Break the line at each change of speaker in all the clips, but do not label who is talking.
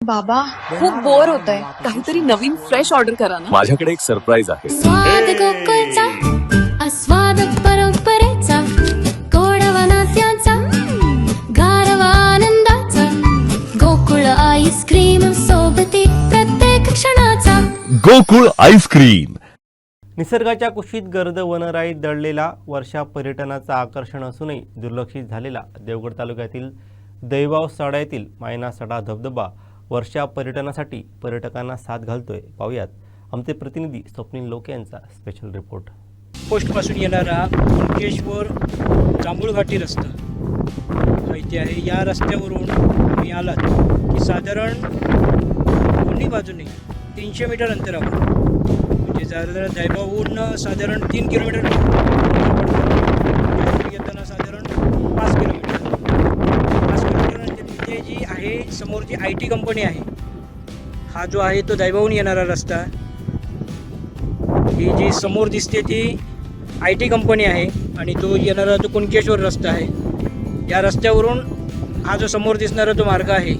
बाबा खूप बोर होतंय, काहीतरी नवीन फ्रेश ऑर्डर करा ना.
माझ्याकडे एक सरप्राईज आहे.
स्वाद गोकुळचा आस्वाद परंपरेचा गोडवा नात्याचा गारवा आनंदाचा गोकुळ आईस्क्रीम सोबती प्रत्येक क्षणाचा
गोकुळ आईस्क्रीम.
निसर्गाच्या कुशीत गर्द वनराईत दडलेला वर्षा पर्यटनाचं आकर्षण असूनही दुर्लक्षित झालेला देवगड तालुक्यातील दैवाव सडा येथील मायना सडा धबधबा वर्षा पर्यटनासाठी पर्यटकांना साथ घालतोय. पाहूयात आमचे प्रतिनिधी स्वप्नील लोके यांचा स्पेशल रिपोर्ट.
पोस्टपासून येणारा कुणकेश्वर जांभूळघाटी रस्ता हा इथे आहे. या रस्त्यावरून तुम्ही आलात की साधारण दोन्ही बाजूने 300 मीटर अंतरावर म्हणजे जरा दैवाहून साधारण 3 किलोमीटर येताना साधारण 5 किलोमीटर नंतर तिथे जी आहे समोर जी IT कंपनी आहे. हा जो आहे तो दैवाहून येणारा रस्ता. ही जी समोर दिसते ती IT कंपनी आहे आणि तो येणारा तो कुणकेश्वर रस्ता आहे. या रस्त्यावरून हा जो समोर दिसणारा तो मार्ग आहे.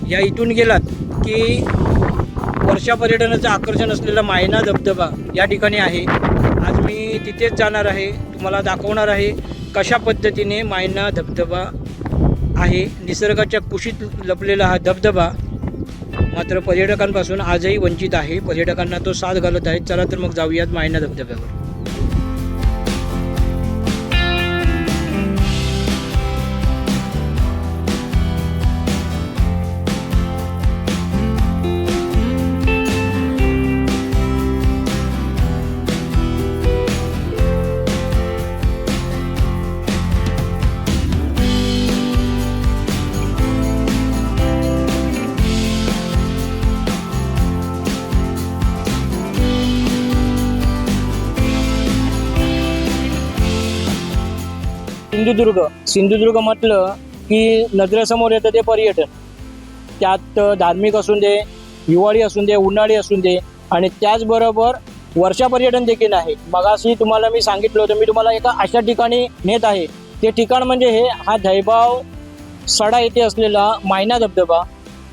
या इथून गेलात की वर्षा पर्यटनाचं आकर्षण असलेला मायना धबधबा या ठिकाणी आहे. आज मी तिथेच जाणार आहे, तुम्हाला दाखवणार आहे कशा पद्धतीने मायना धबधबा आहे. निसर्गाच्या कुशीत लपलेला हा धबधबा मात्र पर्यटकांपासून आजही वंचित आहे. पर्यटकांना तो साथ घालत आहे. चला तर मग जाऊयात मायना धबधब्यावर. सिंधुदुर्ग म्हटलं की नजरेसमोर येतं ते पर्यटन. त्यात धार्मिक असून दे, हिवाळी असून दे, उन्हाळी असून दे आणि त्याचबरोबर वर्षा पर्यटन देखील आहे. मगाशी तुम्हाला मी सांगितलं होतं, मी तुम्हाला एका अशा ठिकाणी नेत आहे. ते ठिकाण म्हणजे हा दैवाव सडा येथे असलेला मायना धबधबा.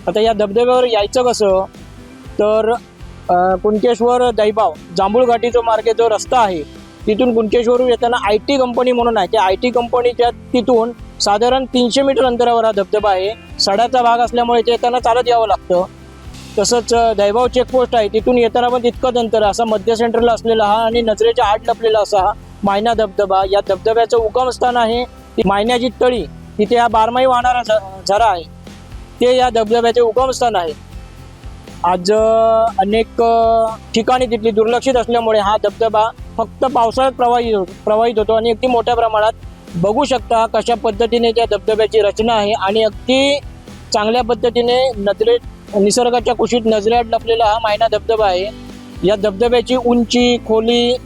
आता या धबधब्यावर यायचं कसं तर कुणकेश्वर दैवाव जांभूळघाटी जो मार्ग जो रस्ता आहे तिथून कुणकेश्वरून येताना IT कंपनी म्हणून आहे. त्या IT कंपनीच्या तिथून साधारण 300 मीटर अंतरावर हा धबधबा आहे. सडाचा भाग असल्यामुळे ते येताना चालत यावं लागतं. तसंच दैवाव चेकपोस्ट आहे, तिथून येताना पण तितकंच अंतर. असा मध्य सेंटरला असलेला हा आणि नजरेच्या आड लपलेला असा हा मायना धबधबा. या धबधब्याचं उगमस्थान आहे ती मायन्याची तळी. तिथे हा बारमाही वाहणारा झरा आहे, ते या धबधब्याचे उगमस्थान आहे. आज अनेक ठिकाणी तिथली दुर्लक्षित असल्यामुळे हा धबधबा फक्त पावसाळ्यात प्रवाहित होतो आणि अगदी मोठ्या प्रमाणात बघू शकता कशा पद्धतीने त्या धबधब्याची रचना आहे आणि अगदी चांगल्या पद्धतीने निसर्गाच्या कुशीत नजरेआड लपलेला हा मायना धबधबा आहे. या धबधब्याची उंची, खोली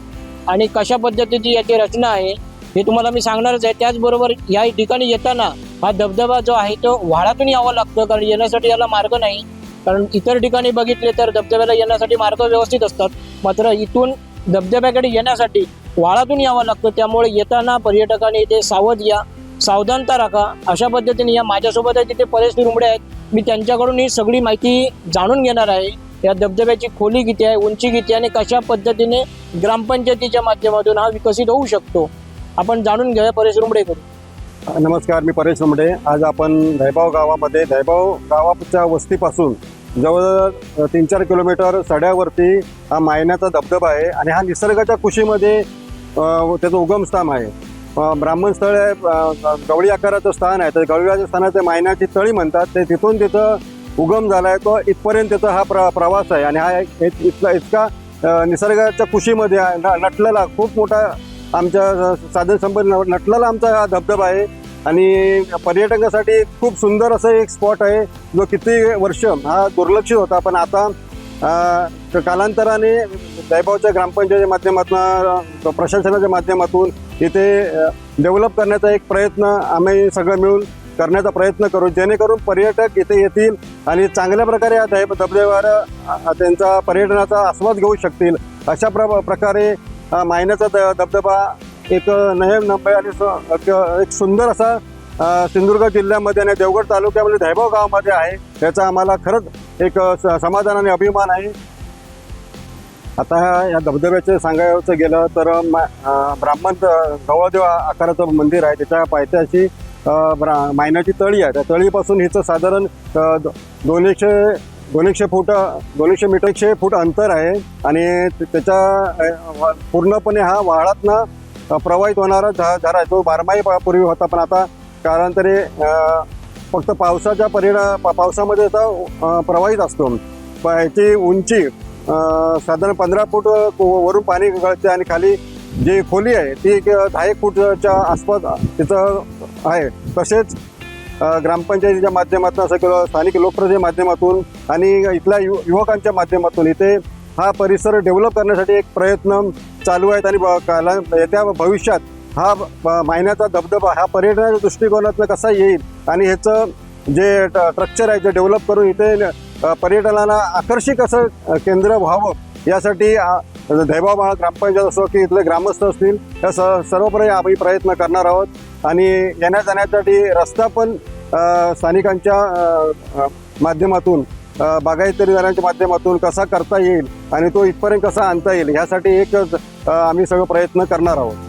आणि कशा पद्धतीची याची रचना आहे हे तुम्हाला मी सांगणारच आहे. त्याचबरोबर या ठिकाणी येताना हा धबधबा जो आहे तो व्हाळातून यावं लागतं, कारण येण्यासाठी याला मार्ग नाही. कारण इतर ठिकाणी बघितले तर धबधब्याला येण्यासाठी मार्ग व्यवस्थित असतात, मात्र इथून धबधब्याकडे येण्यासाठी व्हाळातून यावं लागतं. त्यामुळे येताना पर्यटकांनी इथे सावध या, सावधानता राखा. अशा पद्धतीने या माझ्यासोबत आहे तिथे परेश रुमडे आहेत. मी त्यांच्याकडून ही सगळी माहिती जाणून घेणार आहे. या धबधब्याची खोली किती आहे, उंची किती आहे आणि कशा पद्धतीने ग्रामपंचायतीच्या माध्यमातून हा विकसित होऊ शकतो आपण जाणून घेऊया परेश रुमडेकडून.
नमस्कार, मी परेश रुमडे. आज आपण दैवाव गावामध्ये दैवाव गावाच्या वस्तीपासून जवळ 3-4 किलोमीटर सड्यावरती हा मायनाचा धबधबा आहे आणि हा निसर्गाच्या कुशीमध्ये त्याचं उगमस्थान आहे. ब्राह्मण स्थळ आहे, गवळी आकाराचं स्थान आहे. तर गवळीच्या स्थानाचे मायनाची तळी म्हणतात. ते तिथून तिथं उगम झाला आहे, तो इथपर्यंत त्याचा हा प्रवास आहे. आणि हा इतका निसर्गाच्या कुशीमध्ये नटलेला खूप मोठा आमच्या साधनसंपन्न नटलेला आमचा हा धबधबा आहे आणि पर्यटकांसाठी खूप सुंदर असं एक स्पॉट आहे जो किती वर्ष हा दुर्लक्षित होता. पण आता कालांतराने दैवावच्या ग्रामपंचायतीच्या माध्यमातून, प्रशासनाच्या माध्यमातून इथे डेव्हलप करण्याचा एक प्रयत्न आम्ही सगळं मिळून करण्याचा प्रयत्न करू, जेणेकरून पर्यटक इथे येतील आणि चांगल्या प्रकारे या धबधब्यावर त्यांचा पर्यटनाचा आस्वाद घेऊ शकतील. अशा प्रकारे मायनाचा धबधबा एक नयन नंबर आणि एक सुंदर असा सिंधुदुर्ग जिल्ह्यामध्ये आणि देवगड तालुक्यामध्ये दहिबाव गावामध्ये आहे, याचा आम्हाला खरंच एक समाधान आणि अभिमान आहे. आता या धबधब्याचे सांगायचं गेलं तर ब्राह्मण गवळदेव आकाराचं मंदिर आहे. त्याच्या पायथ्याशी मायनाची तळी आहे. त्या तळीपासून हिचं साधारण 200 फूट अंतर आहे आणि त्याच्या पूर्णपणे हा वाळातनं प्रवाहित होणारा झरा आहे. तो बारमाही पूर्वी होता, पण आता कालांतरे फक्त पावसामध्ये याचा प्रवाहित असतो. याची उंची साधारण 15 फूट वरून पाणी गळते आणि खाली जी खोली आहे ती 10 फूटच्या आसपास तिचं आहे. तसेच ग्रामपंचायतीच्या माध्यमातून असं किंवा स्थानिक लोकप्रतिनिधीच्या माध्यमातून आणि इथल्या युवकांच्या माध्यमातून इथे हा परिसर डेव्हलप करण्यासाठी एक प्रयत्न चालू आहेत आणि येत्या भविष्यात हा मायनाचा धबधबा हा पर्यटनाच्या दृष्टिकोनातून कसा येईल आणि ह्याचं जे स्ट्रक्चर आहे ते डेव्हलप करून इथे पर्यटनाला आकर्षक असं केंद्र व्हावं यासाठी दहिबाव ग्रामपंचायत असो की इथले ग्रामस्थ असतील या सर्वपणे आम्ही प्रयत्न करणार आहोत आणि येण्या जाण्यासाठी रस्ता पण स्थानिकांच्या माध्यमातून बागायतदारांच्या माध्यमातून कसा करता येईल आणि तो इथपर्यंत कसा आणता येईल ह्यासाठी एक आम्ही सगळं प्रयत्न करणार आहोत.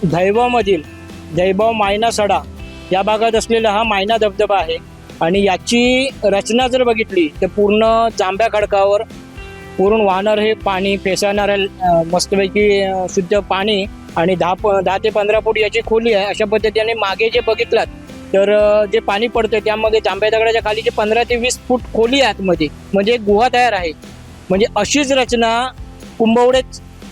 दहिबावमधील दहिबाव मायना सडा या भागात असलेला हा मायना धबधबा आहे आणि याची रचना जर बघितली तर पूर्ण जांभ्या खडकावर पुरून वाहणार हे पाणी, फेसाळणाऱ्या मस्तपैकी शुद्ध पाणी आणि 10 ते 15 फूट याची खोली आहे. अशा पद्धतीने मागे जे बघितलात तर जे पाणी पडतं त्यामध्ये जांभ्या दगडाच्या खाली जे 15 ते 20 फूट खोली आहे आतमध्ये, म्हणजे एक गुहा तयार आहे. म्हणजे अशीच रचना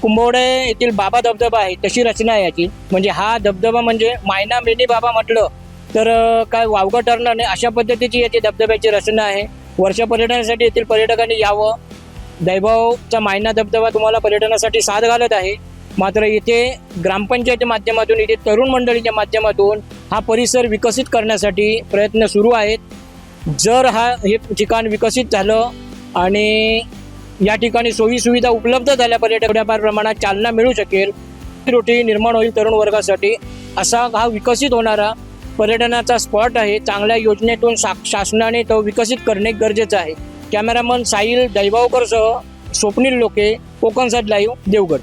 कुंभवडे येथील बाबा धबधबा आहे तशी रचना आहे याची. म्हणजे हा धबधबा म्हणजे मायना मिनी बाबा म्हटलं तर काय वावगं ठरणार नाही अशा पद्धतीची याची धबधब्याची रचना आहे. वर्ष पर्यटनासाठी येथील पर्यटकांनी यावं. दहिबावचा मायना धबधबा तुम्हाला पर्यटनासाठी साथ घालत आहे. मात्र इथे ग्रामपंचायतीच्या माध्यमातून इथे तरुण मंडळीच्या माध्यमातून हा परिसर विकसित करण्यासाठी प्रयत्न सुरू आहेत. जर हे ठिकाण विकसित झालं आणि या ठिकाणी सोयीसुविधा उपलब्ध झाल्या पर्यटकांना प्रमाणात चालना मिळू शकेल, रोटी निर्माण होईल तरुण वर्गासाठी. असा हा विकसित होणारा पर्यटनाचा स्पॉट आहे. चांगल्या योजनेतून शासनाने तो विकसित करणे गरजेचं आहे. कॅमेरामन साहिल दहिबावकरसह स्वप्नील लोके, कोकणसाद लाईव्ह, देवगड.